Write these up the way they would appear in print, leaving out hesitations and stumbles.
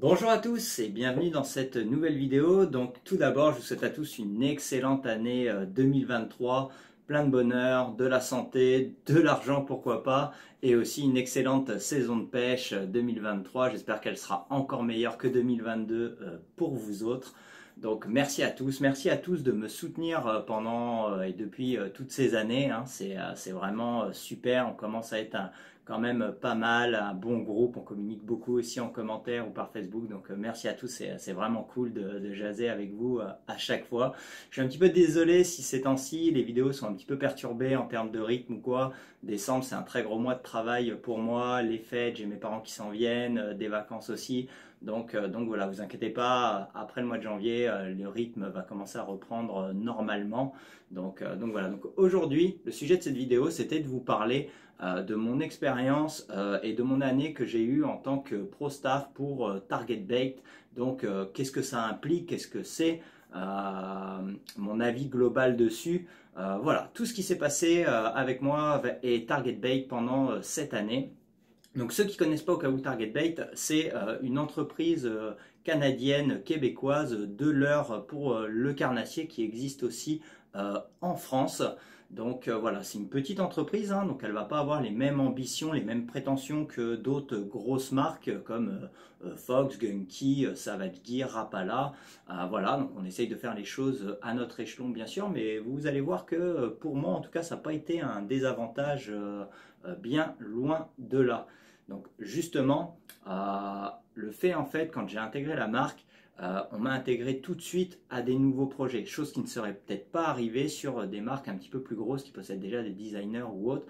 Bonjour à tous et bienvenue dans cette nouvelle vidéo. Donc tout d'abord, je vous souhaite à tous une excellente année 2023, plein de bonheur, de la santé, de l'argent pourquoi pas, et aussi une excellente saison de pêche 2023. J'espère qu'elle sera encore meilleure que 2022 pour vous autres. Donc merci à tous de me soutenir pendant et depuis toutes ces années, hein. C'est vraiment super, on commence à être quand même pas mal, un bon groupe, on communique beaucoup aussi en commentaire ou par Facebook, donc merci à tous, c'est vraiment cool de jaser avec vous à chaque fois. Je suis un petit peu désolé si ces temps-ci les vidéos sont un petit peu perturbées en termes de rythme ou quoi. Décembre c'est un très gros mois de travail pour moi, les fêtes, j'ai mes parents qui s'en viennent, des vacances aussi. Donc voilà, vous inquiétez pas, après le mois de janvier, le rythme va commencer à reprendre normalement. Donc voilà, donc aujourd'hui, le sujet de cette vidéo, c'était de vous parler de mon expérience et de mon année que j'ai eue en tant que pro staff pour Target Bait. Donc qu'est-ce que ça implique, qu'est-ce que c'est, mon avis global dessus. Voilà, tout ce qui s'est passé avec moi et Target Bait pendant cette année. Donc ceux qui ne connaissent pas au cas où Target Bait, c'est une entreprise canadienne, québécoise de leurre pour le carnassier qui existe aussi en France. Donc voilà, c'est une petite entreprise, hein, donc elle ne va pas avoir les mêmes ambitions, les mêmes prétentions que d'autres grosses marques comme Fox, Gunky, Savage Gear, Rapala. Voilà, donc on essaye de faire les choses à notre échelon bien sûr, mais vous allez voir que pour moi en tout cas ça n'a pas été un désavantage bien loin de là. Donc justement, le fait en fait quand j'ai intégré la marque, on m'a intégré tout de suite à des nouveaux projets, chose qui ne serait peut-être pas arrivée sur des marques un petit peu plus grosses qui possèdent déjà des designers ou autres.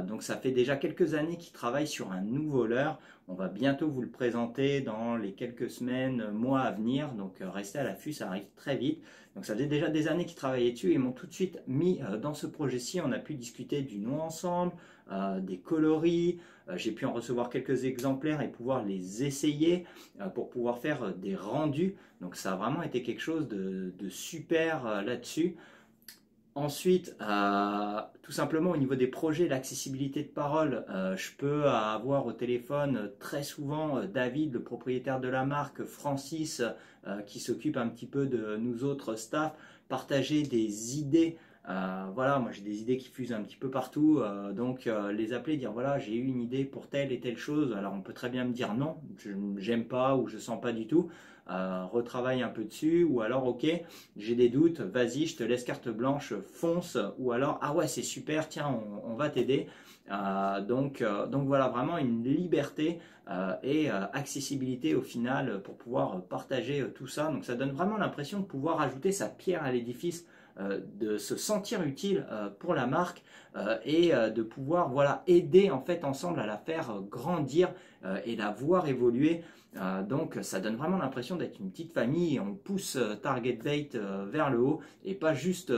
Donc ça fait déjà quelques années qu'ils travaillent sur un nouveau leurre. On va bientôt vous le présenter dans les quelques semaines, mois à venir. Donc restez à l'affût, ça arrive très vite. Donc ça faisait déjà des années qu'ils travaillaient dessus et ils m'ont tout de suite mis dans ce projet-ci. On a pu discuter du nom ensemble, des coloris. J'ai pu en recevoir quelques exemplaires et pouvoir les essayer pour pouvoir faire des rendus. Donc ça a vraiment été quelque chose de super là-dessus. Ensuite, tout simplement au niveau des projets, l'accessibilité de parole, je peux avoir au téléphone très souvent David, le propriétaire de la marque, Francis, qui s'occupe un petit peu de nous autres staff, partager des idées. Voilà, moi j'ai des idées qui fusent un petit peu partout, donc les appeler, dire voilà, j'ai eu une idée pour telle et telle chose. Alors on peut très bien me dire non, j'aime pas ou je sens pas du tout. Retravaille un peu dessus, ou alors ok, j'ai des doutes, vas-y, je te laisse carte blanche, fonce, ou alors ah ouais, c'est super, tiens, on va t'aider. Donc voilà, vraiment une liberté et accessibilité au final pour pouvoir partager tout ça. Donc ça donne vraiment l'impression de pouvoir ajouter sa pierre à l'édifice, de se sentir utile pour la marque et de pouvoir voilà, aider en fait ensemble à la faire grandir et la voir évoluer. Donc ça donne vraiment l'impression d'être une petite famille et on pousse Target Bait vers le haut et pas juste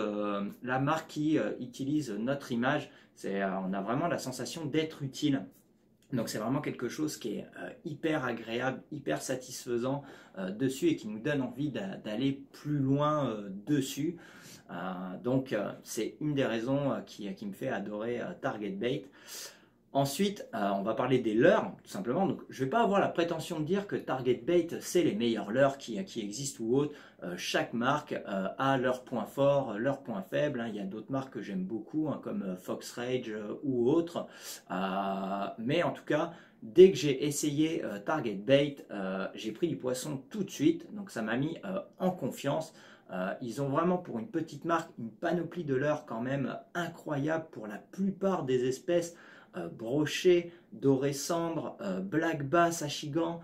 la marque qui utilise notre image. On a vraiment la sensation d'être utile. Donc c'est vraiment quelque chose qui est hyper agréable, hyper satisfaisant dessus et qui nous donne envie d'aller plus loin dessus. C'est une des raisons qui me fait adorer Target Bait. Ensuite, on va parler des leurres, tout simplement. Donc, je ne vais pas avoir la prétention de dire que Target Bait, c'est les meilleurs leurres qui existent ou autres. Chaque marque a leurs points forts, leurs points faibles, hein. Il y a d'autres marques que j'aime beaucoup, hein, comme Fox Rage ou autres. Mais en tout cas, dès que j'ai essayé Target Bait, j'ai pris du poisson tout de suite. Donc, ça m'a mis en confiance. Ils ont vraiment pour une petite marque une panoplie de leurres quand même incroyable pour la plupart des espèces. Brochet, doré cendre, black bass achigan,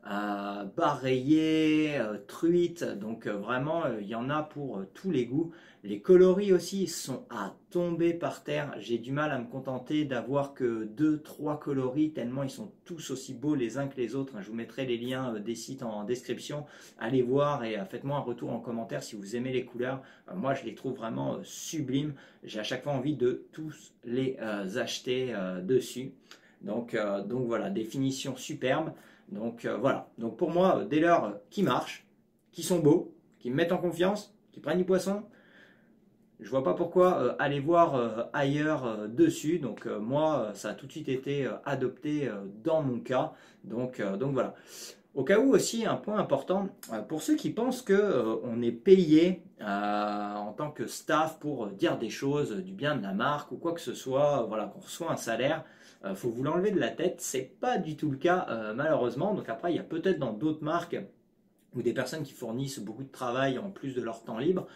bar rayé, truite, donc vraiment il y en a pour tous les goûts. Les coloris aussi sont à tomber par terre, j'ai du mal à me contenter d'avoir que 2-3 coloris tellement ils sont tous aussi beaux les uns que les autres. Je vous mettrai les liens des sites en description, allez voir et faites-moi un retour en commentaire si vous aimez les couleurs. Moi je les trouve vraiment sublimes, j'ai à chaque fois envie de tous les acheter dessus. Donc voilà, définition superbe. Donc voilà, donc pour moi, des leurres qui marchent, qui sont beaux, qui me mettent en confiance, qui prennent du poisson, je vois pas pourquoi aller voir ailleurs dessus. Donc moi, ça a tout de suite été adopté dans mon cas. Donc voilà. Au cas où aussi, un point important, pour ceux qui pensent que on est payé en tant que staff pour dire des choses du bien de la marque ou quoi que ce soit, voilà, qu'on reçoit un salaire, faut vous l'enlever de la tête, c'est pas du tout le cas malheureusement. Donc après, il y a peut-être dans d'autres marques ou des personnes qui fournissent beaucoup de travail en plus de leur temps libre,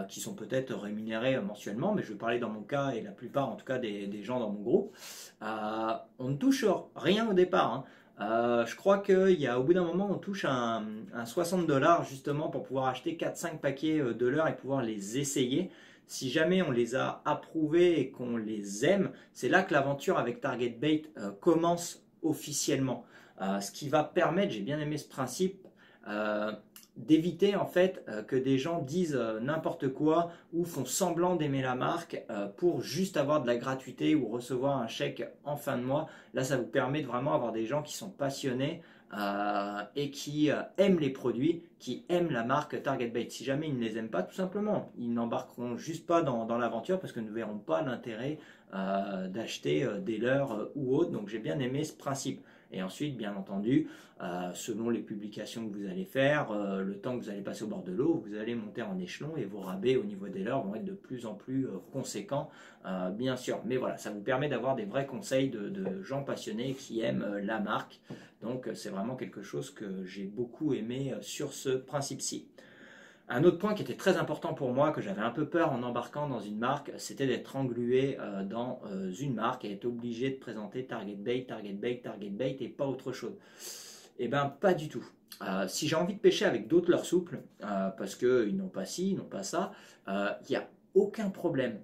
qui sont peut-être rémunérés mensuellement, mais je vais parler dans mon cas et la plupart en tout cas des gens dans mon groupe. On ne touche rien au départ, hein. Je crois qu'il y a au bout d'un moment on touche un 60 $ justement pour pouvoir acheter 4-5 paquets de l'heure et pouvoir les essayer. Si jamais on les a approuvés et qu'on les aime, c'est là que l'aventure avec Target Bait commence officiellement. Ce qui va permettre, j'ai bien aimé ce principe, euh, d'éviter en fait que des gens disent n'importe quoi ou font semblant d'aimer la marque pour juste avoir de la gratuité ou recevoir un chèque en fin de mois. Là, ça vous permet de vraiment avoir des gens qui sont passionnés et qui aiment les produits, qui aiment la marque Target Bait. Si jamais ils ne les aiment pas, tout simplement, ils n'embarqueront juste pas dans l'aventure parce que ne verront pas l'intérêt d'acheter des leurs ou autres. Donc j'ai bien aimé ce principe. Et ensuite, bien entendu, selon les publications que vous allez faire, le temps que vous allez passer au bord de l'eau, vous allez monter en échelon et vos rabais au niveau des leurs vont être de plus en plus conséquents, bien sûr. Mais voilà, ça vous permet d'avoir des vrais conseils de gens passionnés qui aiment la marque. Donc c'est vraiment quelque chose que j'ai beaucoup aimé sur ce principe-ci. Un autre point qui était très important pour moi, que j'avais un peu peur en embarquant dans une marque, c'était d'être englué dans une marque et être obligé de présenter Target Bait, Target Bait, Target Bait et pas autre chose. Eh bien, pas du tout. Si j'ai envie de pêcher avec d'autres leurres souples, parce qu'ils n'ont pas ci, ils n'ont pas ça, il n'y a aucun problème.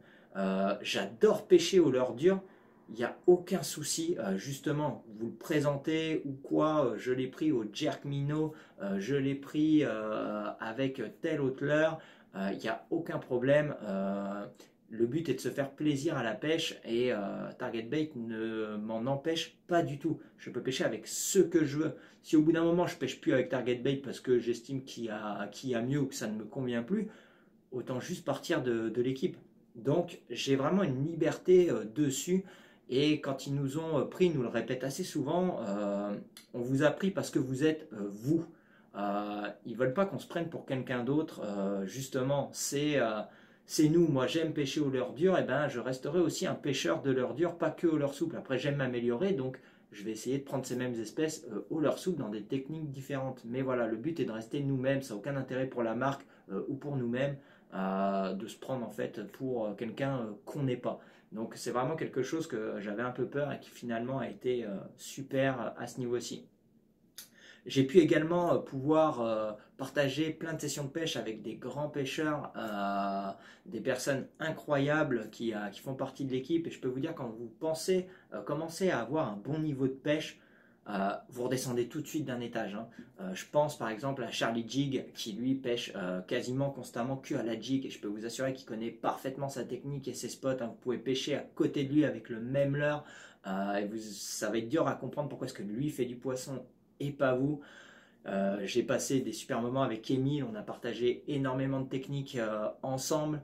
J'adore pêcher au leurre dur, il n'y a aucun souci. Justement, vous le présentez ou quoi, je l'ai pris au jerk minnow, je l'ai pris avec tel autre leurre, il n'y a aucun problème. Le but est de se faire plaisir à la pêche et Target Bait ne m'en empêche pas du tout. Je peux pêcher avec ce que je veux. Si au bout d'un moment je pêche plus avec Target Bait parce que j'estime qu'il y a mieux ou que ça ne me convient plus, autant juste partir de l'équipe. Donc j'ai vraiment une liberté dessus. Et quand ils nous ont pris, ils nous le répètent assez souvent, on vous a pris parce que vous êtes vous. Ils ne veulent pas qu'on se prenne pour quelqu'un d'autre. Justement, c'est nous. Moi, j'aime pêcher au leurre dur. Et ben, je resterai aussi un pêcheur de leurre dur, pas que au leurre souple. Après, j'aime m'améliorer, donc je vais essayer de prendre ces mêmes espèces au leurre souple dans des techniques différentes. Mais voilà, le but est de rester nous-mêmes. Ça n'a aucun intérêt pour la marque ou pour nous-mêmes de se prendre en fait pour quelqu'un qu'on n'est pas. Donc c'est vraiment quelque chose que j'avais un peu peur et qui finalement a été super à ce niveau-ci. J'ai pu également pouvoir partager plein de sessions de pêche avec des grands pêcheurs, des personnes incroyables qui font partie de l'équipe. Et je peux vous dire, quand vous pensez commencer à avoir un bon niveau de pêche, vous redescendez tout de suite d'un étage, hein. Je pense par exemple à Charlie Jig qui lui pêche quasiment constamment que à la jig et je peux vous assurer qu'il connaît parfaitement sa technique et ses spots, hein. Vous pouvez pêcher à côté de lui avec le même leurre et ça va être dur à comprendre pourquoi est-ce que lui fait du poisson et pas vous. J'ai passé des super moments avec Émile, on a partagé énormément de techniques ensemble.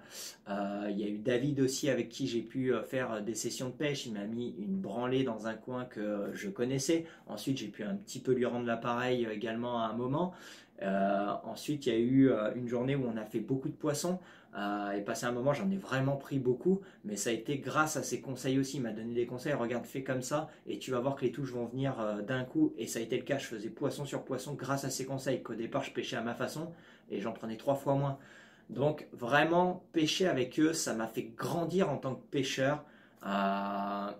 Il y a eu David aussi avec qui j'ai pu faire des sessions de pêche. Il m'a mis une branlée dans un coin que je connaissais. Ensuite, j'ai pu un petit peu lui rendre l'appareil également à un moment. Ensuite, il y a eu une journée où on a fait beaucoup de poissons. Et passé un moment, j'en ai vraiment pris beaucoup, mais ça a été grâce à ses conseils aussi. Il m'a donné des conseils, regarde, fais comme ça, et tu vas voir que les touches vont venir d'un coup. Et ça a été le cas, je faisais poisson sur poisson grâce à ses conseils, qu'au départ je pêchais à ma façon, et j'en prenais 3 fois moins. Donc vraiment, pêcher avec eux, ça m'a fait grandir en tant que pêcheur. Ça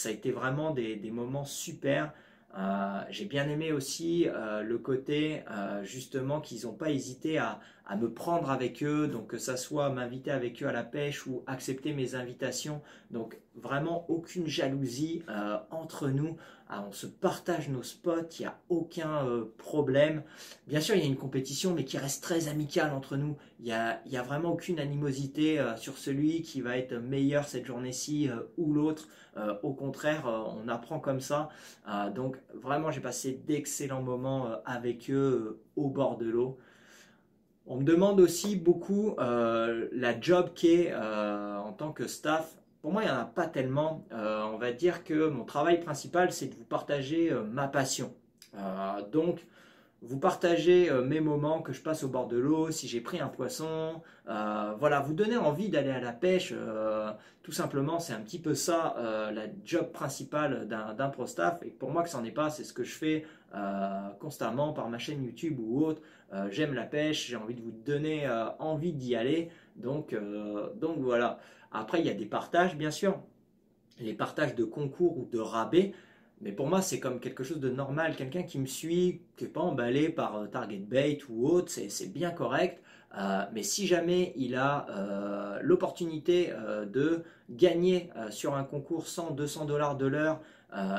a été vraiment des moments super. J'ai bien aimé aussi le côté justement qu'ils n'ont pas hésité à me prendre avec eux, donc que ça soit m'inviter avec eux à la pêche ou accepter mes invitations. Donc vraiment aucune jalousie entre nous. On se partage nos spots, il n'y a aucun problème. Bien sûr, il y a une compétition, mais qui reste très amicale entre nous. Il n'y a vraiment aucune animosité sur celui qui va être meilleur cette journée-ci ou l'autre. Au contraire, on apprend comme ça. Donc vraiment, j'ai passé d'excellents moments avec eux au bord de l'eau. On me demande aussi beaucoup la job qu'est en tant que staff. Pour moi, il n'y en a pas tellement. On va dire que mon travail principal, c'est de vous partager ma passion. Donc, vous partagez mes moments que je passe au bord de l'eau, si j'ai pris un poisson, voilà, vous donnez envie d'aller à la pêche, tout simplement, c'est un petit peu ça la job principale d'un pro staff, et pour moi que c'en est pas, c'est ce que je fais constamment par ma chaîne YouTube ou autre. J'aime la pêche, j'ai envie de vous donner envie d'y aller, donc voilà. Après, il y a des partages, bien sûr, les partages de concours ou de rabais. Mais pour moi, c'est comme quelque chose de normal. Quelqu'un qui me suit, qui n'est pas emballé par Target Bait ou autre, c'est bien correct. Mais si jamais il a l'opportunité de gagner sur un concours 100-200 $ de l'heure,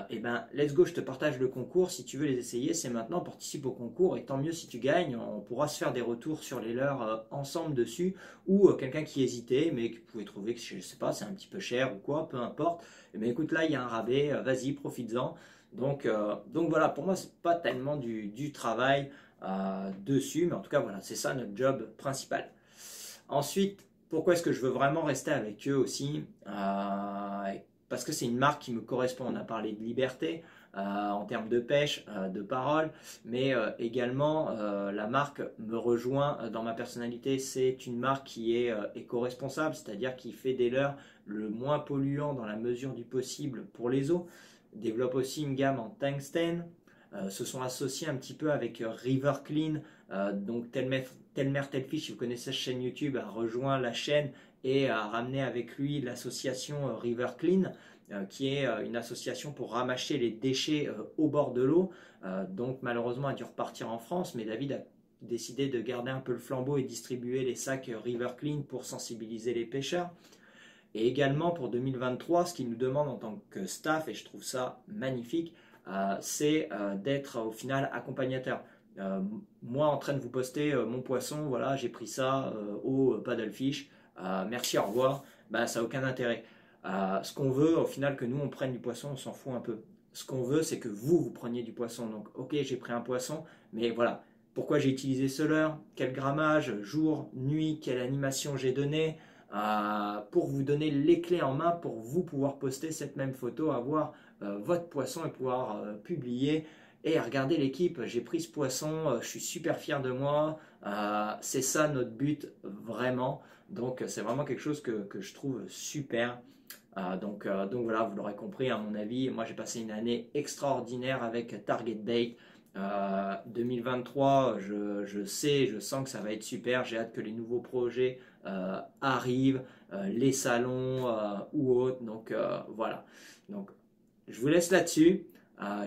et ben let's go, je te partage le concours. Si tu veux les essayer, c'est maintenant, participe au concours. Et tant mieux si tu gagnes, on pourra se faire des retours sur les leurs ensemble dessus. Ou quelqu'un qui hésitait, mais qui pouvait trouver que, je sais pas, c'est un petit peu cher ou quoi, peu importe. Mais écoute, là, il y a un rabais, vas-y, profites-en. Donc voilà, pour moi, c'est pas tellement du travail dessus, mais en tout cas, voilà, c'est ça notre job principal. Ensuite, pourquoi est-ce que je veux vraiment rester avec eux aussi parce que c'est une marque qui me correspond. On a parlé de liberté en termes de pêche, de parole, mais également la marque me rejoint dans ma personnalité. C'est une marque qui est éco-responsable, c'est-à-dire qui fait des leurres le moins polluant dans la mesure du possible pour les eaux. Développe aussi une gamme en tungstène. Se sont associés un petit peu avec River Clean, donc Telmer Telfish, si vous connaissez sa chaîne YouTube, a rejoint la chaîne et a ramené avec lui l'association River Clean, qui est une association pour ramasser les déchets au bord de l'eau. Donc malheureusement a dû repartir en France, mais David a décidé de garder un peu le flambeau et distribuer les sacs River Clean pour sensibiliser les pêcheurs. Et également pour 2023, ce qu'il nous demande en tant que staff, et je trouve ça magnifique, c'est d'être au final accompagnateur. Moi en train de vous poster mon poisson, voilà, j'ai pris ça au paddlefish, merci, au revoir, bah, ça n'a aucun intérêt. Ce qu'on veut au final, que nous on prenne du poisson, on s'en fout un peu. Ce qu'on veut, c'est que vous preniez du poisson. Donc ok, j'ai pris un poisson, mais voilà, pourquoi j'ai utilisé ce leurre, quel grammage, jour, nuit, quelle animation j'ai donné, pour vous donner les clés en main pour vous pouvoir poster cette même photo, avoir votre poisson et pouvoir publier. Et regardez l'équipe, j'ai pris ce poisson, je suis super fier de moi. C'est ça notre but vraiment. Donc c'est vraiment quelque chose que je trouve super. Donc voilà, vous l'aurez compris, à mon avis, moi j'ai passé une année extraordinaire avec Target Bait. 2023, je sais, je sens que ça va être super. J'ai hâte que les nouveaux projets arrivent, les salons ou autres. Donc voilà. Donc je vous laisse là-dessus.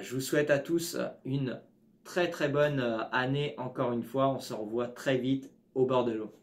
Je vous souhaite à tous une très très bonne année encore une fois. On se revoit très vite au bord de l'eau.